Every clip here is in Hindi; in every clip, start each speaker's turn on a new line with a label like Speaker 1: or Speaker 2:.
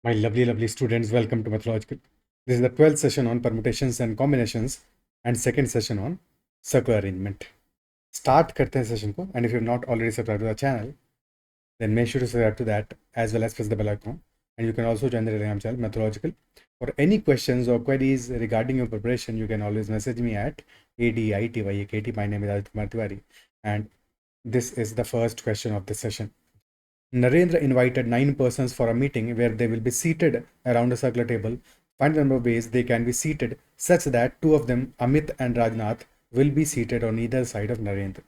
Speaker 1: My lovely students, welcome to Mathological. This is the 12th session on permutations and combinations and second session on circular arrangement. Start करते हैं session को, and if you're not already subscribed to the channel, then make sure to subscribe to that as well as press the bell icon. And you can also join the Telegram channel Mathological. For any questions or queries regarding your preparation, you can always message me at ADITYAKT. My name is Aditya Kumar Tiwari, and this is the first question of this session. Narendra invited 9 persons for a meeting where they will be seated around a circular table. Find the number of ways they can be seated such that two of them, Amit and Rajnath, will be seated on either side of Narendra.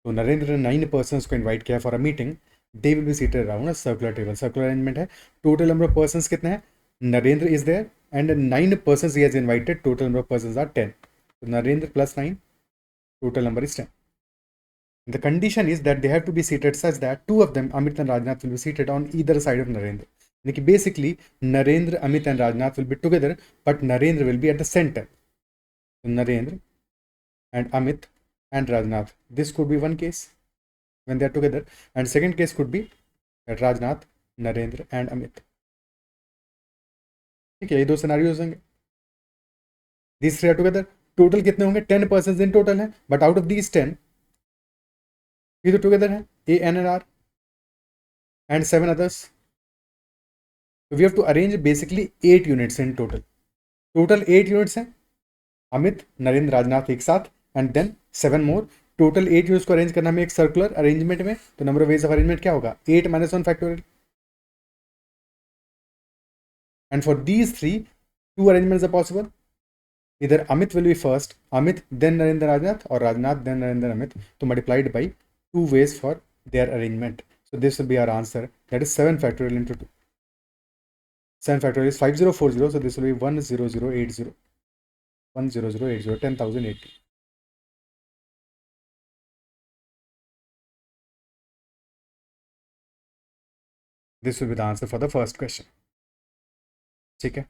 Speaker 1: So Narendra ने 9 persons को invite किया for a meeting. They will be seated around a circular table. Circular arrangement है. Total number of persons कितने हैं? Narendra is there and 9 persons he has invited. Total number of persons are 10. So Narendra plus 9. Total number is 10. The condition is that they have to be seated such that two of them, Amit and Rajnath, will be seated on either side of Narendra. Basically, Narendra, Amit and Rajnath will be together, but Narendra will be at the center. So Narendra and Amit and Rajnath. This could be one case when they are together, and second case could be that Rajnath, Narendra and Amit. ठीक है, ये दो सिनेरियोज होंगे. These three are together. Total कितने होंगे? 10 persons in total है, but out of these 10, ये तो टुगेदर है, A, N and R and 7 others. So we have to arrange basically 8 units in total. Total 8 units हैं, अमित, नरेंद्र, राजनाथ एक साथ, and then 7 more. Total 8 units को अरेंज करना हमें एक सर्कुलर अरेंजमेंट में, तो number of ways of arrangement क्या होगा? 8 minus 1 factorial. And for these three, 2 arrangements are possible. Either Amit will be first, Amit then Narendra Rajnath, or Rajnath then Narendra Amit, so multiplied by 2 ways for their arrangement. So this will be our answer. That is 7 factorial into 2. 7 factorial is 5040, so this will be 10080. 10080, 10,080. This will be the answer for the first question. Okay.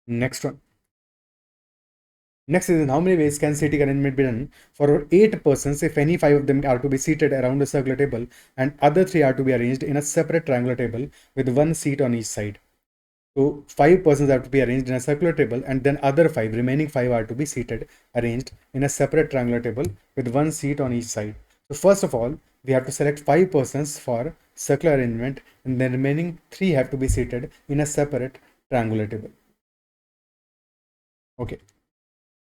Speaker 1: Next one. Next is, in how many ways can seating arrangement be done for 8 persons if any 5 of them are to be seated around a circular table and other 3 are to be arranged in a separate triangular table with 1 seat on each side. So 5 persons have to be arranged in a circular table, and then other 5, remaining 5 are to be seated, arranged in a separate triangular table with 1 seat on each side. So first of all, we have to select 5 persons for circular arrangement, and then remaining 3 have to be seated in a separate triangular table. Okay.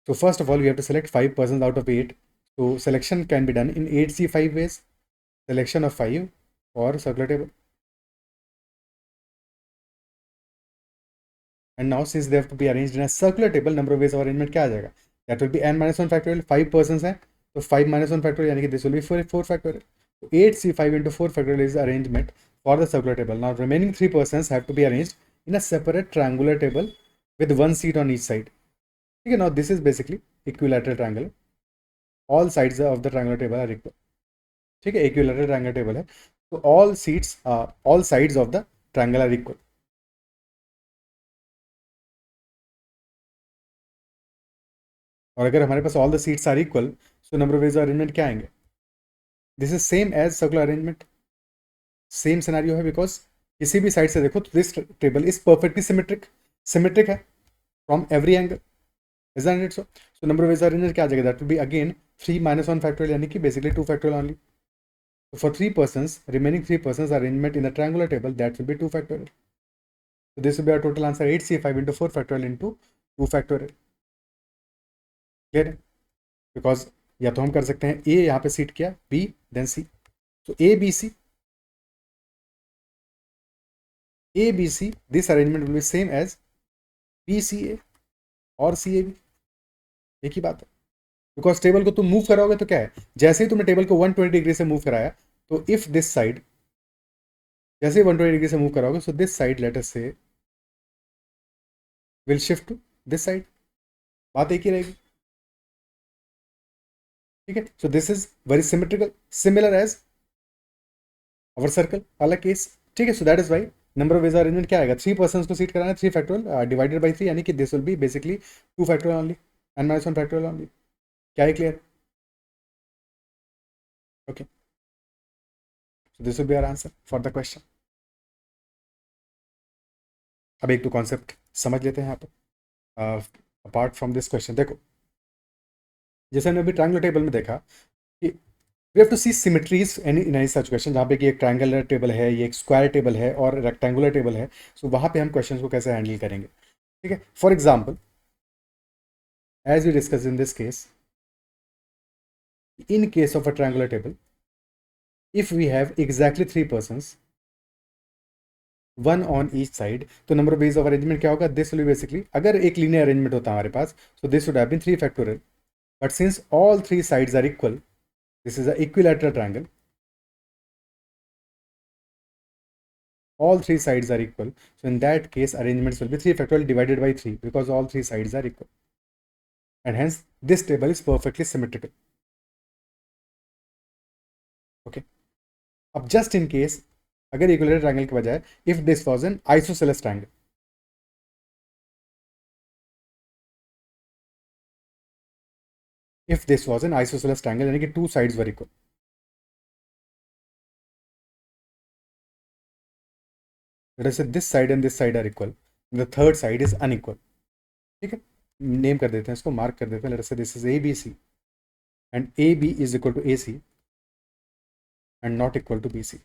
Speaker 1: So first of all, we have to select 5 persons out of 8. So selection can be done in 8C5 ways. Selection of 5 for circular table. And now since they have to be arranged in a circular table, number of ways of arrangement क्या आ जाएगा? That will be n minus 1 factorial. 5 persons हैं, तो 5 minus 1 factorial, यानी कि this will be 4 factorial. So 8C5 into 4 factorial is the arrangement for the circular table. Now remaining 3 persons have to be arranged in a separate triangular table with 1 seat on each side. Okay, now this is basically equilateral triangle. All sides of the triangular table are equal. ठीक है, equilateral triangular table है, so all sides of the triangle are equal. और अगर हमारे पास all the seats are equal, so number of ways arrangement क्या आएंगे? This is same as circular arrangement. Same scenario है, बिकॉज किसी भी साइड से देखो तो this table is perfectly symmetric है from every angle. isn't it so? So number of ways arrangement क्या आ जाएगा? That will be again 3 minus 1 factorial, यानी कि basically 2 factorial only. So for 3 persons, remaining 3 persons arrangement in the triangular table, that will be 2 factorial. So this will be our total answer, 8C5 into 4 factorial into 2 factorial. Clear है? बिकॉज या तो हम कर सकते हैं ए यहाँ पे सीट किया, बी देन सी. तो A B C this arrangement will be same as B C A और सी ए बी. एक ही बात है, बिकॉज टेबल को तुम मूव कराओगे तो क्या है, जैसे ही तुमने टेबल को 120 डिग्री से मूव कराया, तो इफ दिस साइड जैसे ही 120 डिग्री से मूव कराओगे, so this side let us say will shift to this side. बात एक ही रहेगी. ठीक है, so this is very symmetrical, similar as our circle वाला केस. ठीक है, so that is why number of ways arrangement क्या आएगा? 3 पर्सन को सीट कराना है, 3 फैक्टोरियल डिवाइडेड बाई 3, यानी कि this will be basically 2 factorial only, n minus 1 factorial only. क्या है? Clear? Okay, so this will be our answer for the question. अब एक दो कॉन्सेप्ट समझ लेते हैं यहाँ पर अपार्ट फ्रॉम दिस क्वेश्चन। देखो, जैसे हमने अभी ट्रायंगुलर टेबल में देखा कि we have to see symmetries in any such question, जहाँ पे कि एक ट्रायंगुलर टेबल है, ये एक स्क्वायर टेबल है और रेक्टेंगुलर टेबल है। सो वहाँ पे हम क्वेश्चन को कैसे हैंडल करेंगे, ठीक है। For example, as we discuss in this case, in case of a triangular table, if we have exactly 3 persons, one on each side, तो number of ways of arrangement क्या होगा, दिस विल बी बेसिकली, अगर एक लीनियर अरेंजमेंट होता हमारे पास, so this would have been 3 factorial, but since all three sides are equal, this is an equilateral triangle, all three sides are equal, so in that case arrangements will be 3 factorial divided by 3 because all three sides are equal, and hence this table is perfectly symmetrical. Okay, अब just in case अगर इक्विलेटरल ट्रायंगल के बजाय if this was an isosceles triangle, if this was an isosceles triangle यानी कि two sides were equal, let us say this side and this side are equal, the third side is unequal, ठीक है। नेम कर देते हैं इसको, मार्क कर देते हैं, let us say this is ABC and AB is equal to AC and not equal to BC।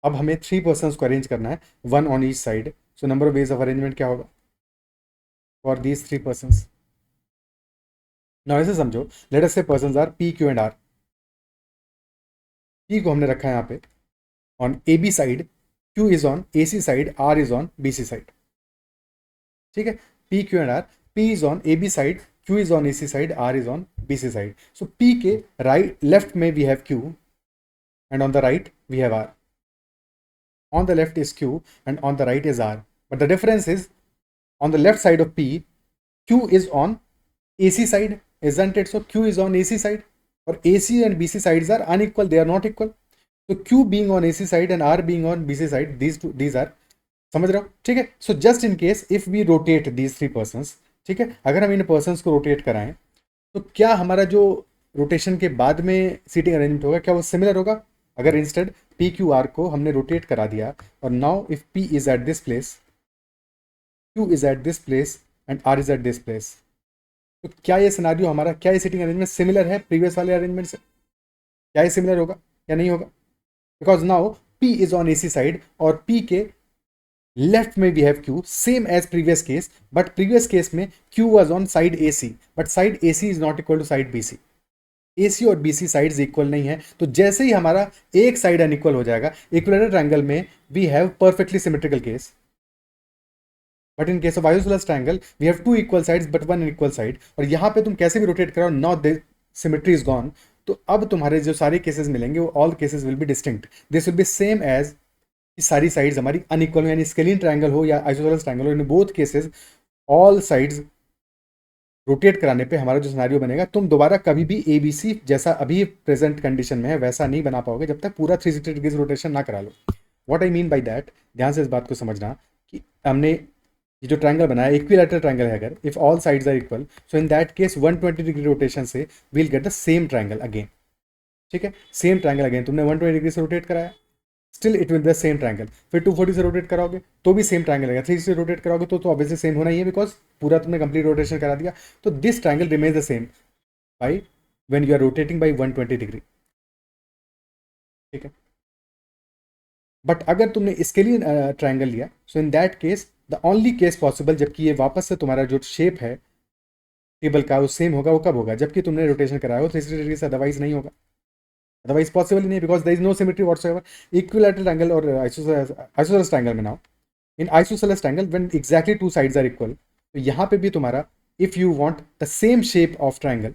Speaker 1: अब हमें 3 पर्सन्स को अरेंज करना है, one on each side, so number of ways of arrangement क्या होगा फॉर दीज 3 पर्सन्स। नाउ ऐसे समझो, let us say persons are P, Q and R। P को हमने रखा है यहाँ पे on AB side, Q is on AC side, R is on BC side, ठीक है। P, Q and R, P is on AB side, Q is on AC side, R is on BC side. So P के राइट लेफ्ट में we have Q and on the right we have R. On the left is Q and on the right is R. But the difference is, on the left side of P, Q is on AC side, isn't it? So Q is on AC side, or AC and BC sides are unequal, they are not equal. So Q being on AC side and R being on BC side, these are, समझ रहे हो, ठीक है। So just in case if we rotate these 3 persons, ठीक है, अगर हम इन पर्सन्स को रोटेट कराएं तो क्या हमारा जो रोटेशन के बाद में सीटिंग अरेंजमेंट होगा, क्या वो सिमिलर होगा। अगर इंस्टेड पी क्यू आर को हमने रोटेट करा दिया, और now if P is at this place, Q is at this place and R is at this place, तो क्या ये सिनारियो हमारा, क्या ये सीटिंग अरेंजमेंट सिमिलर है प्रीवियस वाले अरेंजमेंट से, क्या ये सिमिलर होगा या नहीं होगा। Because now P is on AC side और पी के लेफ्ट में we have Q, same as previous case, but previous case में Q was on side AC, but side AC is not equal to side BC। AC और BC साइड्स इक्वल नहीं है, तो जैसे ही हमारा एक साइड अनइक्वल हो जाएगा, इक्विलेटरल ट्रायंगल में we have perfectly symmetrical case, but in case of isosceles triangle we have 2 equal sides but 1 unequal side. और यहाँ पे तुम कैसे भी रोटेट कराओ, not the symmetry is gone, तो अब तुम्हारे जो सारे केसेस मिलेंगे वो all cases will be distinct, this will be same as सारी साइड्स हमारी अनइक्वल हो, यानी स्केलिन ट्रायंगल हो या आइसोसेलेस ट्रायंगल हो, in both cases all sides rotate कराने पे हमारा जो सिनेरियो बनेगा, तुम दोबारा कभी भी ABC जैसा अभी प्रेजेंट कंडीशन में है वैसा नहीं बना पाओगे जब तक पूरा 360 डिग्रीज रोटेशन ना करा लो। What I mean by that, ध्यान से इस बात को समझना कि हमने ये जो ट्रायंगल बनाया इक्विलैटरल ट्रायंगल है, अगर if all sides are equal, so in that case 120 degree rotation से we'll get the same triangle again, ठीक है। सेम ट्रायंगल अगेन तुमने 120 डिग्री से रोटेट कराया, still it will the same triangle. फिर 240 से रोटेट कराओगे तो भी सेम ट्रायंगल आएगा, 360 से रोटेट कराओगे तो ऑब्वियसली सेम होना ही है, बिकॉज पूरा तुमने कंप्लीट रोटेशन करा दिया। तो this triangle remains the same by when you are rotating by 120 degree, ठीक है। बट अगर तुमने इसके लिए ट्रायंगल लिया, so in that case the only case possible, जबकि ये वापस से तुम्हारा जो शेप है टेबल का वो सेम होगा, वो कब होगा, जबकि तुमने रोटेशन कराया हो 360 डिग्री से, अदरवाइज नहीं होगा, otherwise possible ही नहीं, because there is no symmetry whatsoever. Equilateral triangle or isosceles triangle में now, in isosceles triangle when exactly two sides are equal, तो यहाँ पे भी तुम्हारा if you want the same shape of triangle,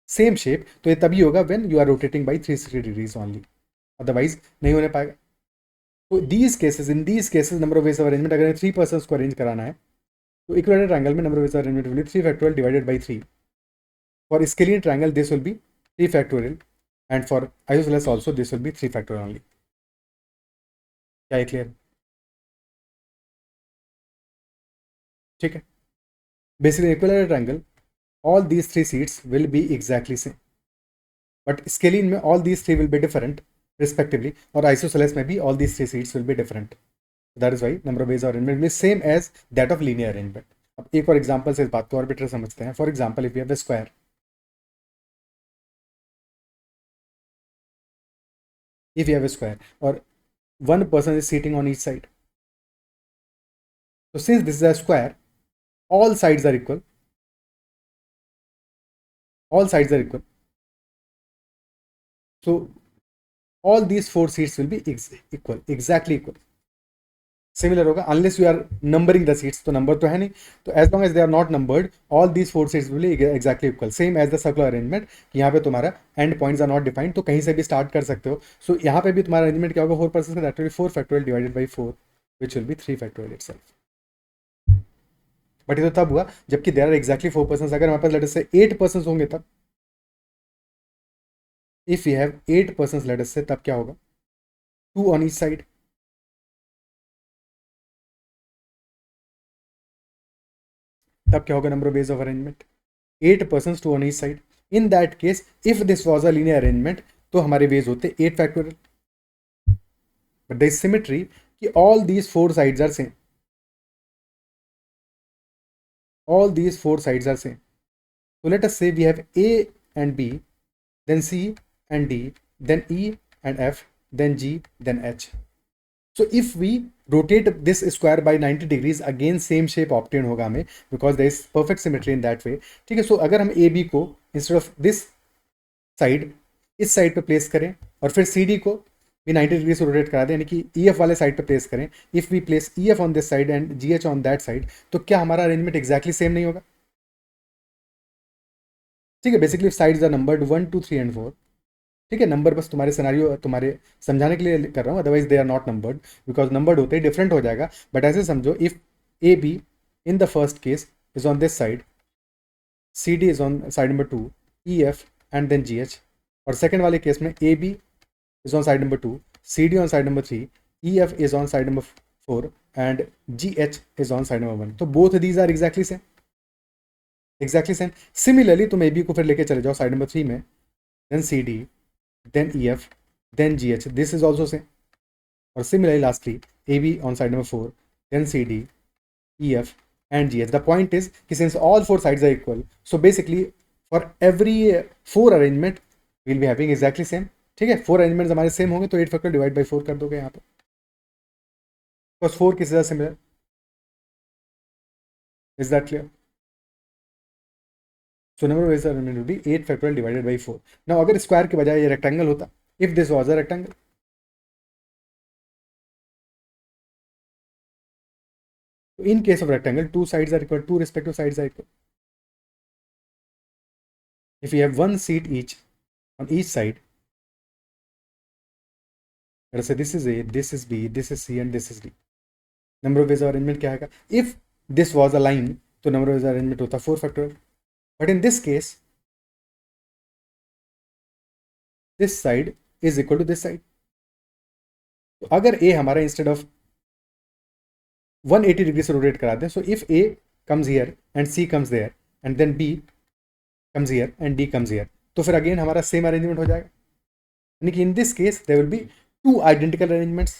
Speaker 1: same shape, तो ये तभी होगा when you are rotating by 360 degrees only, otherwise नहीं होने पाएगा। तो in these cases number of ways of arrangement, अगर 3 persons को अरेंज कराना है तो इक्विलेटरल ट्रायंगल में number of ways of arrangement will be 3 factorial divided by 3. For scalene triangle this will be 3 factorial, and for isosceles also this will be 3 factorial only. क्या ये क्लियर, ठीक है। Basically equilateral triangle all these 3 seats will be exactly same, but scalene में all these 3 will be different respectively, और isosceles में भी all these 3 seats will be different that is why number of ways of arrangement is same as that of linear arrangement. अब एक और एग्जांपल से इस बात को और बेटर समझते हैं. For example if you have a square, if you have a square or one person is sitting on each side, so since this is a square, all sides are equal, all sides are equal, so all these four seats will be equal, exactly equal. Similar होगा unless you are numbering the seats, तो number तो है नहीं, तो as long as they are not numbered, all these four seats will be exactly equal, same as the circular arrangement. यहाँ पे तुम्हारा end points are not defined, तो कहीं से भी start कर सकते हो. So यहाँ पे भी तुम्हारा arrangement क्या होगा, 4% का, that will be 4 factorial divided by 4, which will be 3 factorial itself. But ये तो तब हुआ जबकि देर आर एग्जैक्टली 4%. अगर हमारे पास लेट अस से 8% होंगे तब, if you have 8% late us से, तब क्या होगा, 2 ऑन ईच साइड. तब क्या होगा number of ways of arrangement, 8% 2 on each side. In that case if this was a linear arrangement तो हमारे वेज होते 8 फैक्टोरियल. बट द सिमेट्री कि all these four sides are same, all these four sides are same. So let us say we have A and B, then C and D, then E and F, then G, then H. So if we rotate this square by 90 degrees, again same shape obtained होगा हमें, because there is perfect symmetry in that way. ठीक है. So अगर हम AB को instead of this side इस साइड पे प्लेस करें और फिर CD को भी 90 डिग्री से रोटेट करा दें, यानी कि EF वाले साइड पे प्लेस करें. If we place EF on this side and GH on that side, तो क्या हमारा अरेंजमेंट एक्जैक्टली सेम नहीं होगा? ठीक है. Basically sides are numbered 1 2 3 and 4. ठीक है. नंबर बस तुम्हारे सिनेरियो, तुम्हारे समझाने के लिए कर रहा हूँ, otherwise they are not numbered, because numbered होते ही डिफरेंट हो जाएगा. बट ऐसे समझो, if A B in the first case is on this side, C D is on side number 2, E F and then G H. और सेकेंड वाले केस में A B is on side number 2, C D on side number 3, E F is on side number 4 and ji H is on side number 1. तो both these are exactly same, exactly same. Similarly तुम ए बी को फिर लेके चले जाओ साइड नंबर 3 में, then C D, then EF, then GH. This is also same. Or similarly, lastly, AB on side number 4, then CD, EF, and GH. The point is, since all four sides are equal, so basically for every four arrangement, we'll be having exactly same. ठीक है. 4 arrangements हमारे सेम होंगे तो 8 फैक्टर डिवाइड बाई 4 कर दोगे यहाँ पे, बिकॉज 4 किसी से similar. Is that clear? So number of ways of arrangement will be 8 factorial divided by 4. Now अगर स्क्वायर के बजाय ये रेक्टेंगल होता, if this was a rectangle, so in case of rectangle, two sides are equal, two respective sides are equal. If you have one seat each on each side, let us say this is A, this is B, this is C, and this is D. Number of ways of arrangement क्या आएगा? If this was a line, तो number of ways of arrangement होता 4 factorial. But in this case, this side is equal to this side. तो अगर A हमारा instead of 180 डिग्री से रोटेट करा दें, so if A comes here and C comes there and then B comes here and D comes here, तो फिर अगेन हमारा सेम अरेंजमेंट हो जाएगा. यानी कि in this case there will be 2 identical arrangements.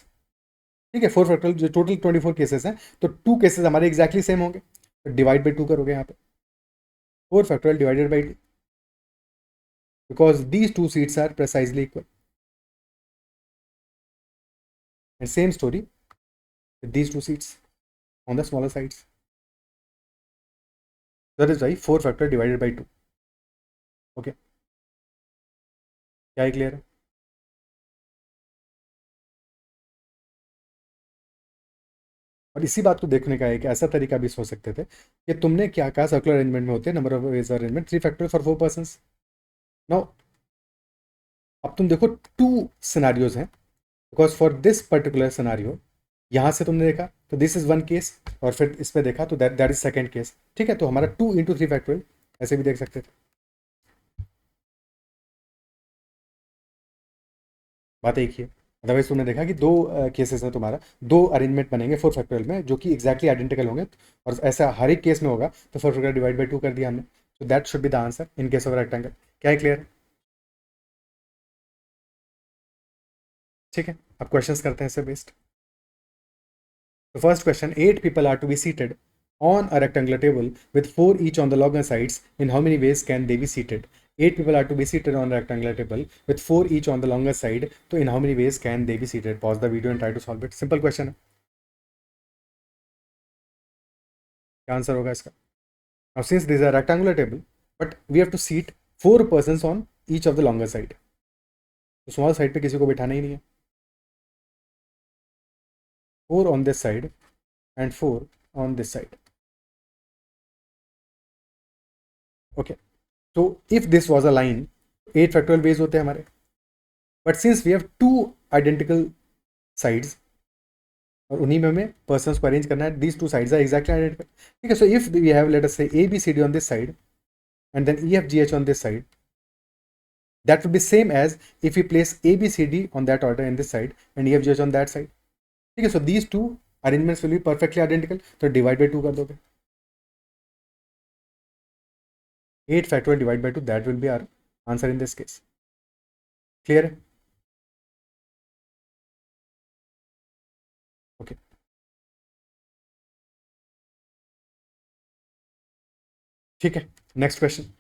Speaker 1: ठीक है. 4 फैक्टोरियल, जो टोटल 24 केसेस हैं, तो 2 केसेस हमारे एग्जैक्टली सेम होंगे, तो डिवाइड बाई 2 करोगे यहाँ पे, 4 factorial divided by 2, because these 2 seats are precisely equal. And same story with these 2 seats on the smaller sides. That is why 4 factor divided by 2. Okay, क्या क्लियर है? और इसी बात को देखने का एक ऐसा तरीका भी सोच सकते थे कि तुमने क्या कहा, सर्कुलर अरेंजमेंट में होते हैं number of ways arrangement 3 factor for 4 persons. Now अब तुम देखो 2 सिनारियोज हैं, because for this particular scenario यहाँ से तुमने देखा तो दिस इज 1 केस, और फिर इस पर देखा तो दैट इज सेकेंड केस. ठीक है. तो हमारा 2 इंटू 3 फैक्टोरियल ऐसे भी देख सकते थे. बात एक ही है. अदरवाइज तुमने देखा कि 2 केसेस में तुम्हारा 2 अरेंजमेंट बनेंगे 4 फैक्टोरियल में, जो कि एक्जैक्टली आइडेंटिकल होंगे, और ऐसा हर एक केस में होगा, तो 4 फैक्टोरियल डिवाइड बाई 2 कर दिया हमने. तो that should be the answer in case of rectangle. क्या है क्लियर? ठीक है. अब क्वेश्चंस करते हैं इससे based. So first question, 8 people are to be seated on a rectangular table with 4 each on the longer sides. In how many ways can they be seated? 8 people are to be seated on a rectangular table with 4 each on the longer side. So in how many ways can they be seated? Pause the video and try to solve it. Simple question. क्या आंसर होगा इसका? Now since this is a rectangular table, but we have to seat 4 persons on each of the longer side. तो small side पे किसी को बिठाना ही नहीं है. 4 on this side and 4 on this side. Okay. So if this was a line, 8 factorial ways होते हैं हमारे. But since we have 2 identical sides, और उन्हीं में हमें पर्सन्स को अरेंज करना है, these two sides are exactly identical. ठीक है. So if we have, let us say, ABCD on this side and then EFGH on this side, that would be same as if we place ABCD on that order in this side and EFGH on that side. ठीक है. So these two arrangements will be perfectly identical. तो divide by 2 कर दोगे. 8 factorial divide by 2, that will be our answer in this case. Clear है? Okay. ठीक है. Next question.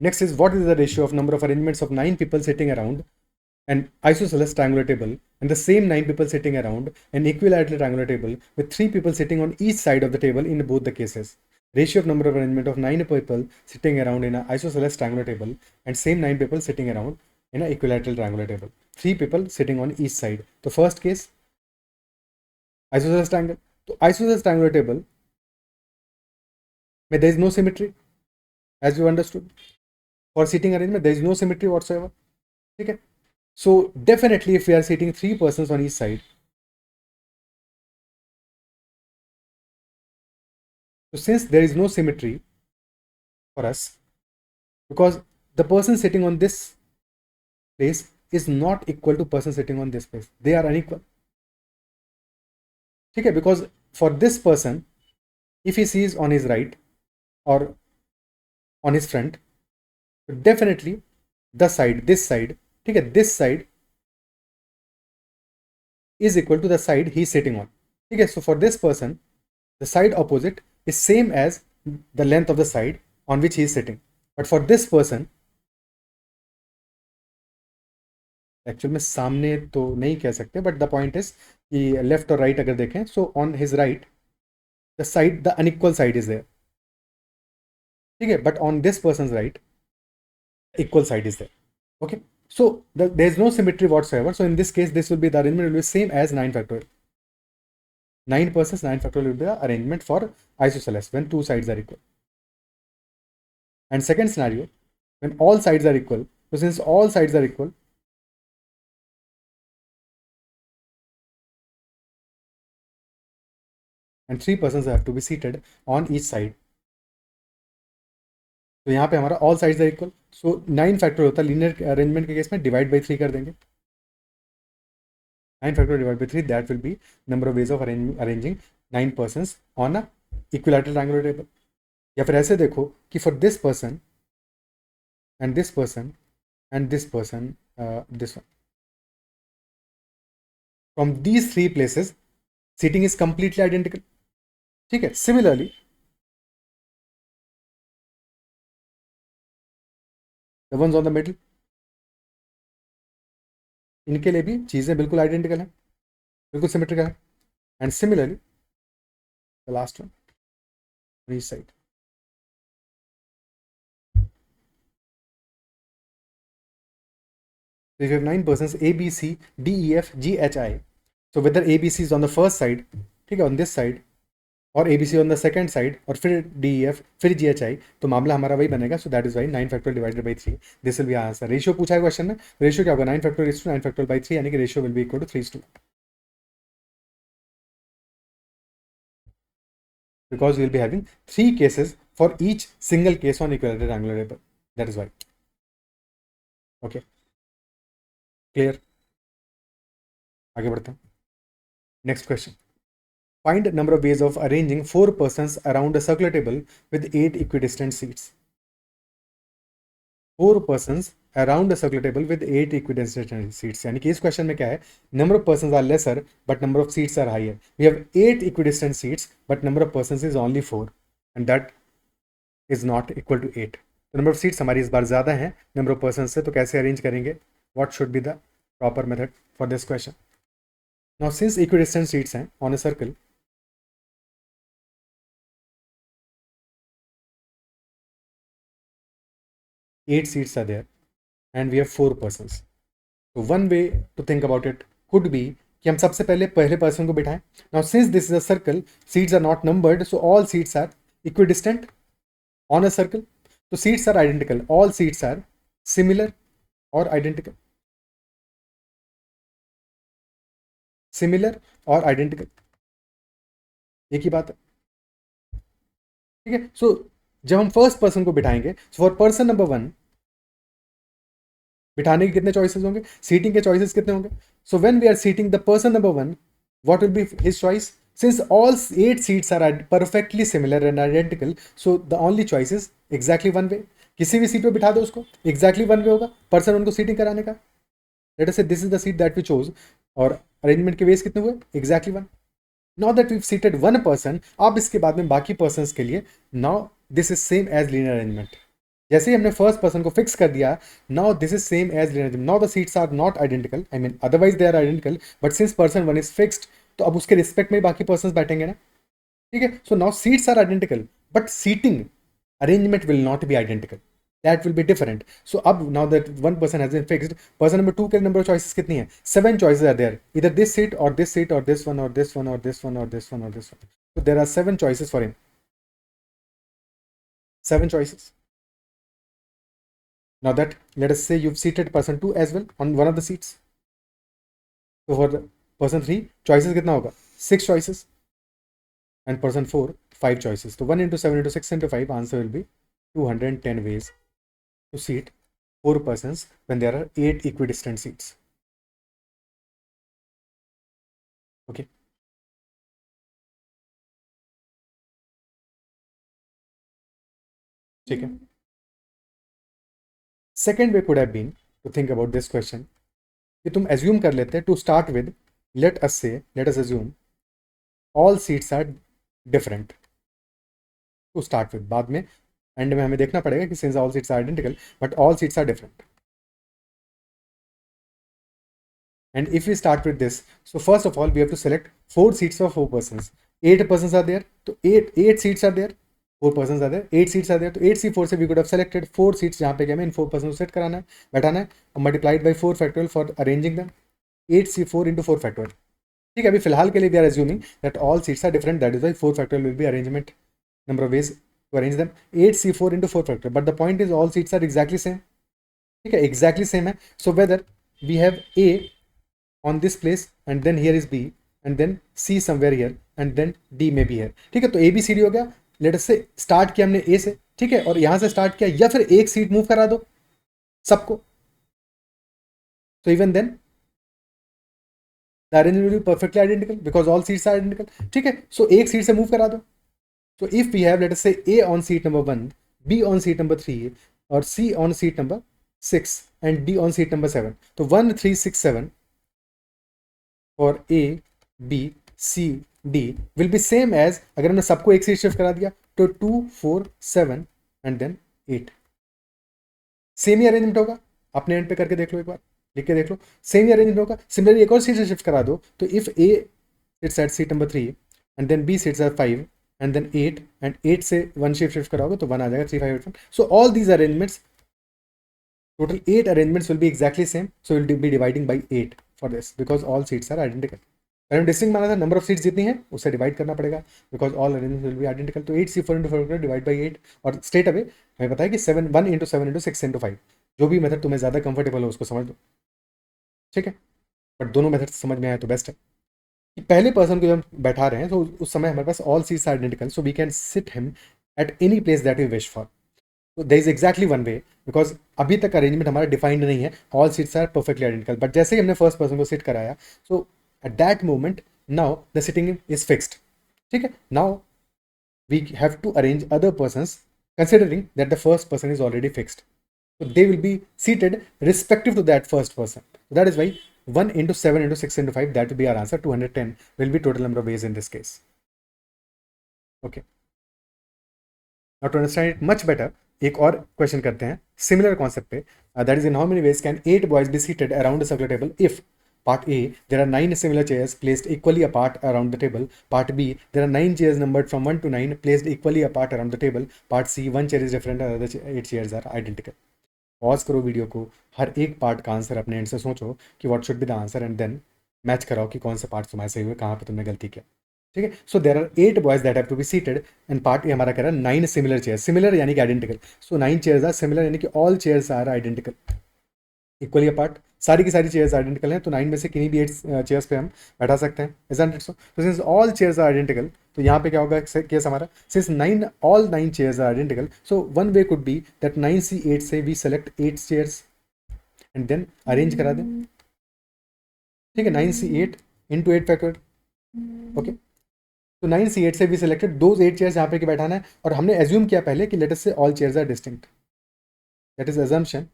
Speaker 1: Next is, what is the ratio of number of arrangements of 9 people sitting around an isosceles triangular table and the same 9 people sitting around an equilateral triangular table with 3 people sitting on each side of the table in both the cases? Ratio of number of arrangement of 9 people sitting around in an isosceles triangular table and same 9 people sitting around in an equilateral triangular table. 3 people sitting on each side. So first case, isosceles triangle. So isosceles triangular table, there is no symmetry, as you understood. For seating arrangement, there is no symmetry whatsoever. Okay. So definitely, if we are seating 3 persons on each side, so since there is no symmetry for us, because the person sitting on this place is not equal to person sitting on this place, they are unequal. Okay, because for this person, if he sees on his right or on his front, definitely the side, this side, okay, this side is equal to the side he is sitting on. Okay, so for this person, the side opposite is same as the length of the side on which he is sitting. But for this person, actual में सामने तो नहीं कह सकते, बट द पॉइंट इज कि लेफ्ट और राइट अगर देखें, so on his right the side, the unequal side is there. ठीक है. But on this person right, equal side is there. Okay. So there is no symmetry whatsoever. So in this case, this will be, the arrangement will be same as 9 factorial. 9 persons, 9 factorial will be the arrangement for isosceles when 2 sides are equal. And second scenario, when all sides are equal. So since all sides are equal, and 3 persons have to be seated on each side. तो यहाँ पे हमारा all sides are equal. So 9 factor होता है लीनियर अरेंजमेंट के केस में, डिवाइड बाई 3 कर देंगे. 9 factor divide by 3, that will be number of ways of arranging 9 persons on a equilateral triangular table. या फिर ऐसे देखो कि for this person and this person and this person, this one, from these 3 places seating is completely identical. ठीक है. Similarly the ones on the middle, इनके लिए भी चीज़ें बिल्कुल आइडेंटिकल हैं, बिल्कुल सिमेट्रिकल है. And similarly the last one on each side. So if you have 9 persons A, B, C, D, E, F, G, H, I. So whether A, B, C is on the first side, ठीक है, on this side, और A B C on the second side, और फिर डी ई एफ, फिर जी एच आई, तो मामला हमारा वही बनेगा. So that is why 9 factorial divided by 3, this will be answer. Ratio पूछा है क्वेश्चन में, रेशियो क्या होगा? 9 factorial is to 9 factorial by 3, यानी कि ratio will be equal to 3:1, because we will be having 3 cases for each single case on equilateral triangular table. That is why. Okay, clear? आगे बढ़ते हैं. Next question. Find number of ways of arranging 4 persons around a circular table with 8 equidistant seats. 4 persons around a circular table with 8 equidistant seats. यानी कि इस क्वेश्चन में क्या है, number of persons are lesser but number of seats are higher. We have 8 equidistant seats but number of persons is only 4 and that is not equal to 8. तो नंबर ऑफ सीट्स हमारी इस बार ज़्यादा हैं नंबर ऑफ पर्सन से, तो कैसे अरेंज करेंगे? What should be the proper method for this question? Now since equidistant seats हैं on a circle, eight seats are there and we have 4 persons. तो one way to think about it could be कि हम सबसे पहले पहले पर्सन को बिठाएं. Now since this is a circle, seats are not numbered, so all seats are equidistant on a circle. So seats are identical. All seats are similar or identical. Similar or identical. एक ही बात है. ठीक है. सो जब हम फर्स्ट पर्सन को बिठाएंगे, सो फॉर पर्सन नंबर 1 बिठाने के कितने चॉइसेस होंगे? सीटिंग के चॉइसेस कितने होंगे? So when we are seating the person number 1, what will be his choice? Since all 8 seats are perfectly similar and identical, so the only choice is exactly one way. किसी भी सीट पे बिठा दो उसको, exactly one way होगा पर्सन उनको सीटिंग कराने का. Let us say this is the seat that we chose और अरेंजमेंट के वेज कितने हुए? exactly one. Now that we've seated one person, अब इसके बाद में बाकी पर्सन्स के लिए now this is same as linear arrangement. जैसे ही हमने फर्स्ट पर्सन को फिक्स कर दिया, now this is same as linear. Now the seats are not identical, I mean otherwise they are identical, but since person 1 is fixed, तो अब उसके रिस्पेक्ट में बाकी पर्सन बैठेंगे ना. ठीक है. So now seats are identical but seating arrangement will not be identical, that will be different. So अब now that one person has been fixed, person number 2 के नंबर ऑफ चॉइसेस कितनी है? 7 चॉइसेस आर देयर, इधर दिस सीट और दिस सीट और दिस वन और दिस वन और दिस वन और दिस वन और this one. So there are 7 choices for him. 7 choices. Now that, let us say you've seated person 2 as well on one of the seats. So for the person 3, choices कितना होगा? 6 choices. And person 4, 5 choices. So 1 into 7 into 6 into 5, answer will be 210 ways to seat 4 persons when there are 8 equidistant seats. Okay. ठीक है. Second way could have been to think about this question कि तुम assume कर लेते to start with, let us assume all seats are different to start with. बाद में एंड में हमें देखना पड़ेगा कि since all seats are identical but all seats are different. And if we start with this, so first of all we have to select 4 seats for 4 persons. 8 persons are there, so 8 seats are there, 4 persons are there, 8 seats are there. तो 8C4 से we could have selected 4 seats जहाँ पे क्या हमें इन 4 persons को सेट कराना है, बैठाना है, और multiplied by 4 factorial for arranging them. 8C4 into 4 factorial. ठीक है. अभी फिलहाल के लिए we are assuming that all seats are different, that is why 4 factorial will be arrangement, number of ways to arrange them. 8C4 into 4 factorial, but the point is all seats are exactly same. ठीक है, exactly same है. So whether we have A on this place and then here is B and then C somewhere here and then D may be here. ठीक है. तो A B C D हो गया. लेट अस से स्टार्ट किया हमने A से, ठीक है, और यहां से स्टार्ट किया, या फिर एक सीट मूव करा दो सबको, तो even then the arrangement will be perfectly identical because all seats are identical. ठीक है. सो एक सीट से मूव करा दो. तो if we have let us say A on seat number 1, B on seat number 3 और C on seat number 6 and D on seat number 7, तो 1 3 6 7 और A B C D will be same as अगर हमने सबको एक सीट शिफ्ट करा दिया तो 2 4 7 एंड देन 8. सेम ही अरेंजमेंट होगा. अपने एंड पे करके देख लो, एक बार लिख के देख लो, सेम ही अरेंजमेंट होगा. सिमिलरली एक और सीट से शिफ्ट करा दो, तो if A sits at seat number 3 and then B sits at 5 and then 8 and 8 से 1 शिफ्ट कराओगे तो 1 आ जाएगा, 3 5 8 1. So all these arrangements, total 8 arrangements will be exactly same, so we'll be dividing by 8 for this because all seats are identical. अगर हम डिस्टिंक्ट माना था नंबर ऑफ सीट्स जितनी है उससे डिवाइड करना पड़ेगा because all arrangements will be identical. तो 8C4 into 4 डिवाइड बाई 8 और स्ट्रेट अवे हमें पता है कि 1 into 7 into 6 into 5, जो भी मेथड तुम्हें ज़्यादा कंफर्टेबल हो उसको समझ लो. ठीक है. बट दोनों मेथड समझ में आए तो बेस्ट है. कि पहले पर्सन को जब हम बैठा रहे हैं तो उस समय हमारे पास all seats identical, so we can sit him at any place that we wish for. तो there is exactly one way because अभी तक अरेंजमेंट हमारा डिफाइंड नहीं है, all seats are perfectly identical. But जैसे ही हमने फर्स्ट पर्सन को सिट कराया, so at that moment now the sitting is fixed. ठीक है. Now we have to arrange other persons considering that the first person is already fixed. So they will be seated respective to that first person. So that is why 1 into 7 into 6 into 5, that will be our answer. 210 will be total number of ways in this case. Okay. Now to understand it much better, एक और क्वेश्चन करते हैं सिमिलर कॉन्सेप्ट पे. That is in how many ways can 8 boys be seated around the circular table if Part A, there are 9 similar chairs placed equally apart around the table. Part B, there are 9 chairs numbered from 1 to 9 placed equally apart around the table. Part C, 1 chair is different and other 8 chairs are identical. Pause करो वीडियो को, हर एक पार्ट का आंसर अपने एंड से सोचो कि what should be the answer and then match कराओ कि कौन से पार्ट तुम्हारे सही हुए, कहाँ पे तुमने गलती किया. ठीक है. So there are 8 boys that have to be seated and part A हमारा कह रहा है 9 सिमिलर चेयर्स. सिमिलर यानी कि identical. So 9 chairs are similar यानी कि all chairs are identical equally apart. सारी की सारी चेयर्स आइडेंटिकल हैं तो 9 में से किन्हीं भी 8 चेयर्स पे हम बैठा सकते हैं. Isn't it so? तो since all chairs are identical, तो यहाँ पे क्या होगा केस हमारा, since 9 all 9 chairs are identical, so one way could be that 9C8 से we select 8 chairs and then arrange करा दें. ठीक है. 9C8 into 8 factor. ओके. तो 9C8 से वी सिलेक्टेड दोज 8 चेयर्स यहाँ पे बैठाना है और हमने एज्यूम किया पहले कि let us say all chairs are distinct. That is assumption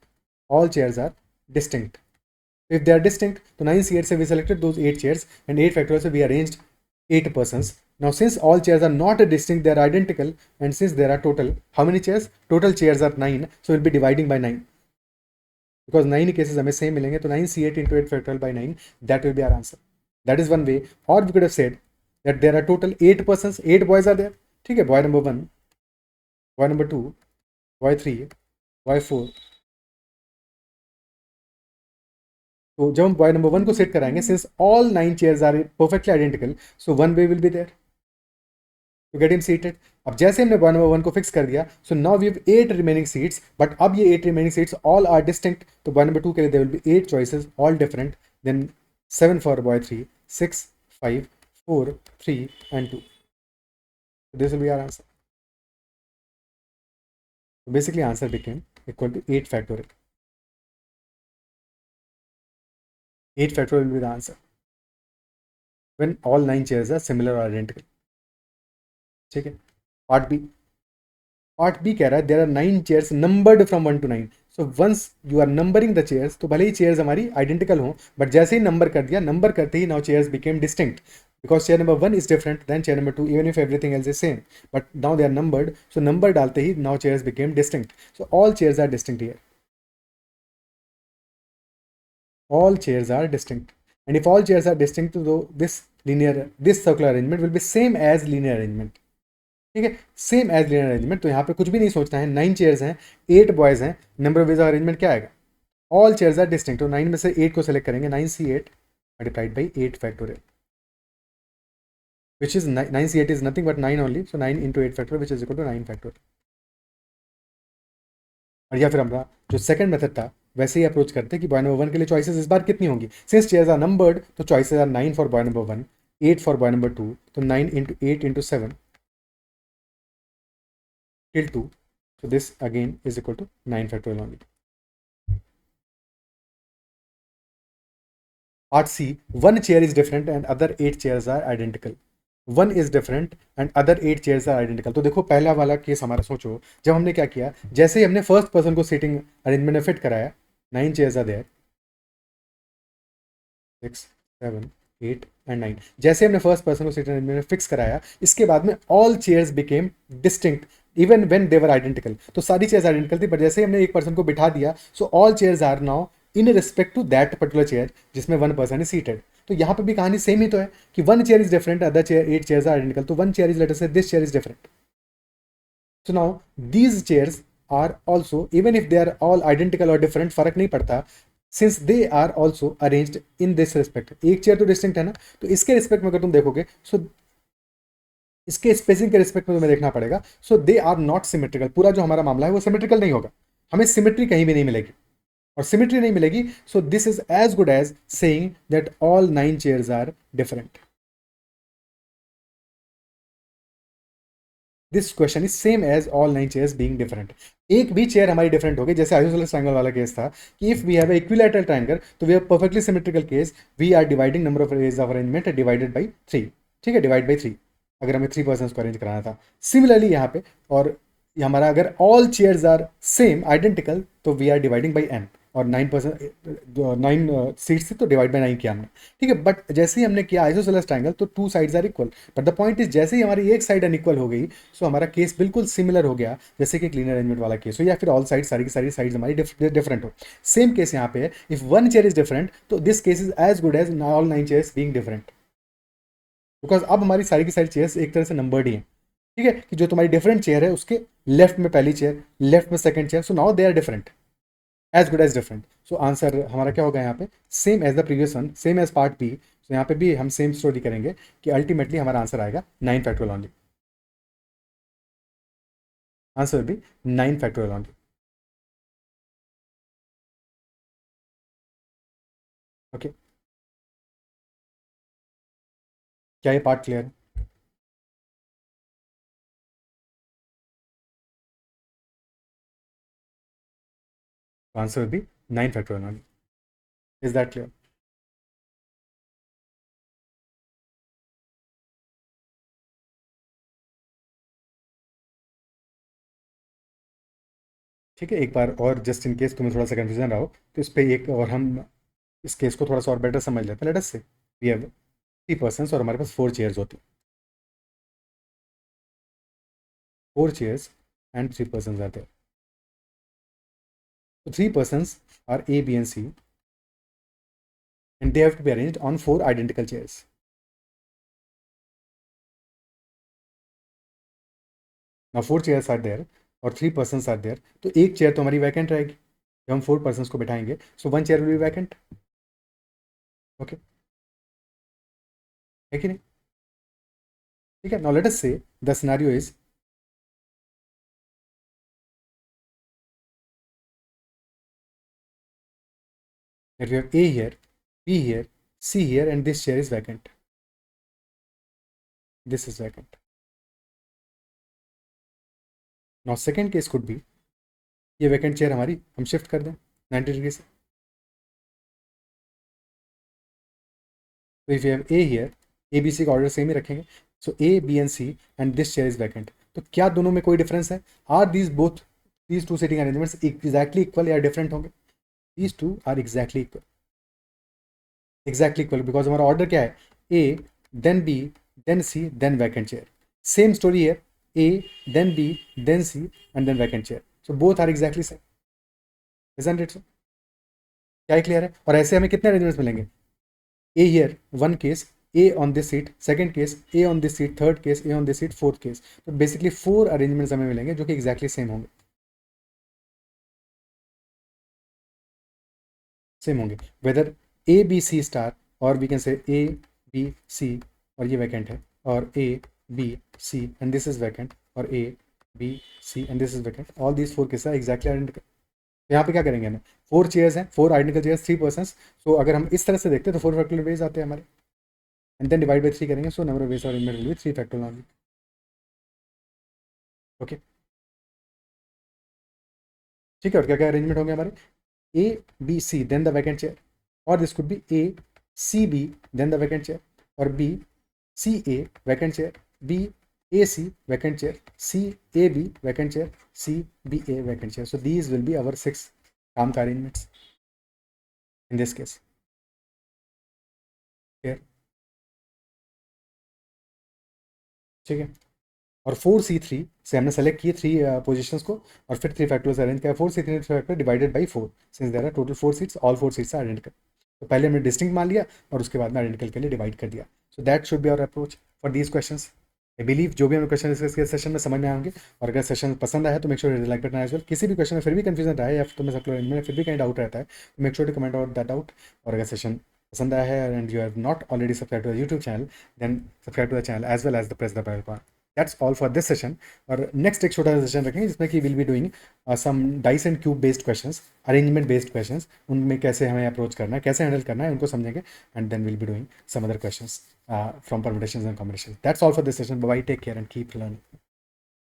Speaker 1: all chairs are distinct. If they are distinct, तो 9C8 से we selected those 8 chairs and 8 factorial से we arranged 8 persons. Now since all chairs are not distinct, they are identical, and since there are total, how many chairs? Total chairs are 9, so we'll be dividing by 9. Because 9 cases हमें same मिलेंगे, तो 9C8 into 8 factorial by 9, that will be our answer. That is one way. Or we could have said that there are total 8 persons, 8 boys are there. ठीक है. Boy number 1, boy number 2, boy 3, boy 4. तो जब हम बॉय नंबर 1 को सेट कराएंगे, since all 9 chairs are perfectly identical, so one way will be there to get him seated. अब जैसे हमने बॉय नंबर 1 को फिक्स कर दिया, so now we have 8 remaining seats, but अब ये 8 remaining seats all are distinct. तो बॉय नंबर 2 के लिए there will be 8 choices all different. Then 7 for boy 3, 6, 5, 4, 3 and 2. This will be our answer. Basically answer became equal to 8 factorial. 8 factorial will be the answer when all 9 chairs are similar or identical. ठीक है. पार्ट बी कह रहा है there are 9 chairs numbered from 1 to 9. So once you are numbering the chairs, तो भले ही चेयर्स हमारी आइडेंटिकल हों, बट जैसे ही नंबर कर दिया, नंबर करते ही now chairs became distinct because chair number 1 is different than chair number 2 even if everything else is same, but now they are numbered, so number डालते ही now chairs became distinct. So all chairs are distinct here. All chairs are distinct, and if all chairs are distinct, so this circular arrangement will be same as linear arrangement. ठीक है. Same as linear arrangement. तो यहाँ पे कुछ भी नहीं सोचना है. 9 चेयर्स हैं, 8 बॉयज हैं, number of ways of arrangement क्या आएगा? All chairs are distinct. तो 9 में से 8 को सेलेक्ट करेंगे. 9C8 multiplied by 8 factorial, which is 9C8 is nothing but 9 only. So 9 into 8 factorial which is equal to 9 factorial. और या फिर हमारा जो सेकंड मेथड था वैसे ही अप्रोच करते कि बॉय नंबर 1 के लिए चॉइसेस इस बार कितनी होंगी. सिंस चेयर्स आर नंबर्ड, तो choices are 9 for boy number 1, 8 for boy number 2. तो 9 into 8 into 7 till 2. So this again is equal to 9 factorial only. Part C, one chair is different and other 8 chairs are identical. One is different and other 8 chairs are identical. तो देखो पहला वाला केस हमारा सोचो, जब हमने क्या किया, जैसे ही हमने फर्स्ट पर्सन को सीटिंग अरेंजमेंट में फिट कराया, 9 चेयर्स आर देयर, 6, 7, 8 एंड 9. जैसे हमने फर्स्ट पर्सन को सीटिंग अरेंजमेंट में फिक्स कराया, इसके बाद में all chairs became distinct even when they were identical. तो सारी चेयर्स आइडेंटिकल थी, बट जैसे ही हमने एक पर्सन को बिठा दिया, so all chairs are now in respect to that particular chair जिसमें 1 पर्सन इज सीटेड. तो यहाँ पे भी कहानी सेम ही तो है कि 1 chair is different, other chair 8 chairs are identical. तो 1 chair is, let us say this chair is different. So now these chairs are also, even if they are all identical और डिफरेंट, फर्क नहीं पड़ता, since they are also arranged in this respect. एक चेयर तो डिस्टिंक्ट है ना, तो इसके रिस्पेक्ट में अगर तुम देखोगे, सो इसके स्पेसिंग के रिस्पेक्ट में तुम्हें देखना पड़ेगा. सो दे आर नॉट सिमेट्रिकल. पूरा जो हमारा मामला है वो सिमेट्रिकल नहीं होगा. हमें सिमेट्री कहीं भी नहीं मिलेगी, और सिमेट्री नहीं मिलेगी. So this is as good as saying that all 9 chairs are different. This question is same as all 9 chairs being different. एक भी चेयर हमारी डिफरेंट होगी, जैसे आइसोसेलेस ट्रायंगल वाला केस था कि if we have a equilateral triangle, तो we have perfectly symmetrical case, we are dividing number of ways of arrangement divided by 3. ठीक है, डिवाइड बाई 3 अगर हमें 3 पर्सन को अरेंज कराना था. सिमिलरली यहाँ पे, और हमारा अगर all chairs are same identical तो we are dividing by n, और 9 सीट्स थी तो डिवाइड बाई 9 किया हमने, ठीक है। बट जैसे ही हमने किया आइसोसेलेस ट्रायंगल तो 2 sides are equal, but the point is जैसे ही हमारी एक साइड अनइक्वल हो गई सो हमारा केस बिल्कुल सिमिलर हो गया, जैसे कि क्लीन अरेंजमेंट वाला केस हो या फिर ऑल साइड सारी की सारी साइड्स हमारी डिफरेंट हो। सेम केस यहाँ पे है, if one chair is different तो this case is as good as all 9 chairs being different, because अब हमारी सारी की सारी चेयर्स एक तरह से नंबर्ड ही हैं, ठीक है। कि जो तुम्हारी डिफरेंट चेयर है उसके लेफ्ट में पहली चेयर, लेफ्ट में second chair, so now they are different, as good as different. So answer हमारा क्या होगा यहाँ पे, same as the previous one, same as part B. तो यहाँ पे भी हम सेम स्टोरी करेंगे कि अल्टीमेटली हमारा आंसर आएगा 9 फैक्टोरियल ओनली, आंसर भी 9 फैक्टोरियल ओनली। ओके, क्या ये पार्ट क्लियर है? आंसर भी 9 factorial only. Is that clear? ठीक है, एक बार और जस्ट इन केस तुम्हें थोड़ा सा कंफ्यूजन रहा हो तो इस पे एक और हम इस केस को थोड़ा सा और बेटर समझ लेते हैं। लेट अस से वी हैव 3 पर्सन्स और हमारे पास 4 चेयर्स होती हैं, 4 chairs and 3 persons are there. So 3 persons are A, B, and C, and they have to be arranged on 4 identical chairs. Now 4 chairs are there और 3 persons are there, तो एक चेयर तो हमारी वैकेंट रहेगी जब हम 4 persons को बैठाएंगे, सो 1 chair will be vacant. Okay, है कि नहीं? ठीक है, नाउ लेट अस से the scenario is that we have A here, B here, C here, and this chair is vacant. This is vacant. Now second case could be ये वैकेंट चेयर हमारी हम शिफ्ट कर दें 90 डिग्री से। तो if you have A here, A B C का ऑर्डर सेम ही रखेंगे, so A B and C and this chair is vacant. तो क्या दोनों में कोई डिफरेंस है? Are these both these two seating arrangements exactly equal या डिफरेंट होंगे? These two are exactly equal, exactly equal, because हमारा ऑर्डर क्या है, A then B then C then vacant chair. Same story है, A then B then C and then vacant chair, so both are exactly same, isn't it? क्या क्लियर है? और ऐसे हमें कितने अरेंजमेंट्स मिलेंगे? A here, one case, A on this seat, second case, A on this seat, third case, A on this seat, fourth case. तो बेसिकली 4 अरेंजमेंट्स हमें मिलेंगे जो कि एग्जैक्टली सेम होंगे, सेम होंगे, whether A B C star और we can say A B C और ये वैकेंट है, और A B C and this is vacant, और A B C and this is vacant, all these 4 cases are exactly identical. तो यहाँ पे क्या करेंगे हमें, 4 चेयर्स हैं, 4 आइडेंटिकल चेयर्स, 3 पर्सन्स। सो अगर हम इस तरह से देखते हैं तो 4 फैक्टोरियल वेज आते हैं हमारे, एंड देन डिवाइड बाई 3 करेंगे, सो नंबर ऑफ वेज और इनमें will be 3 factorial only. Okay, ठीक है। और क्या क्या अरेंजमेंट होंगे हमारे, A B C then the vacant chair, और this could be A C B then the vacant chair, और B C A vacant chair, B A C vacant chair, C A B vacant chair, C B A vacant chair. So these will be our 6 काम का अरेंजमेंट्स इन दिस केस। ठीक है, और 4C3 से हमने सेलेक्ट किए 3 पोजिशंस को, और फिर 3 फैक्टर्स अरेंज किया, 4C3 factor divided by 4, since there are total 4 seats, all 4 seats are identical. तो पहले हमने डिस्टिंक्ट मान लिया और उसके बाद में आइडेंटिकल के लिए डिवाइड कर दिया। So that should be our approach for these questions. I believe जो भी हमें क्वेश्चन डिस्कस किए सेशन में समझ में आएंगे, और अगर सेशन पसंद आया तो make sure like button as well. किसी भी क्वेश्चन में फिर भी कंफ्यूजन रहा है या फिर तुम्हें सब में फिर भी कहीं डाउट रहता है तो make sure to comment out that out. और अगर सेशन पसंद आया है and you have not already subscribe to the YouTube channel, then subscribe to the channel as well as the press the bell icon. That's all for this session. और नेक्स्ट एक छोटा सा सेशन रखेंगे जिसमें कि will be doing some dice and cube based questions, arrangement based questions, उनमें कैसे हमें अप्रोच करना है, कैसे हैंडल करना है, उनको समझेंगे, and then will be doing some other questions from permutations and combinations. That's all for this session. Bye, take care and keep learning.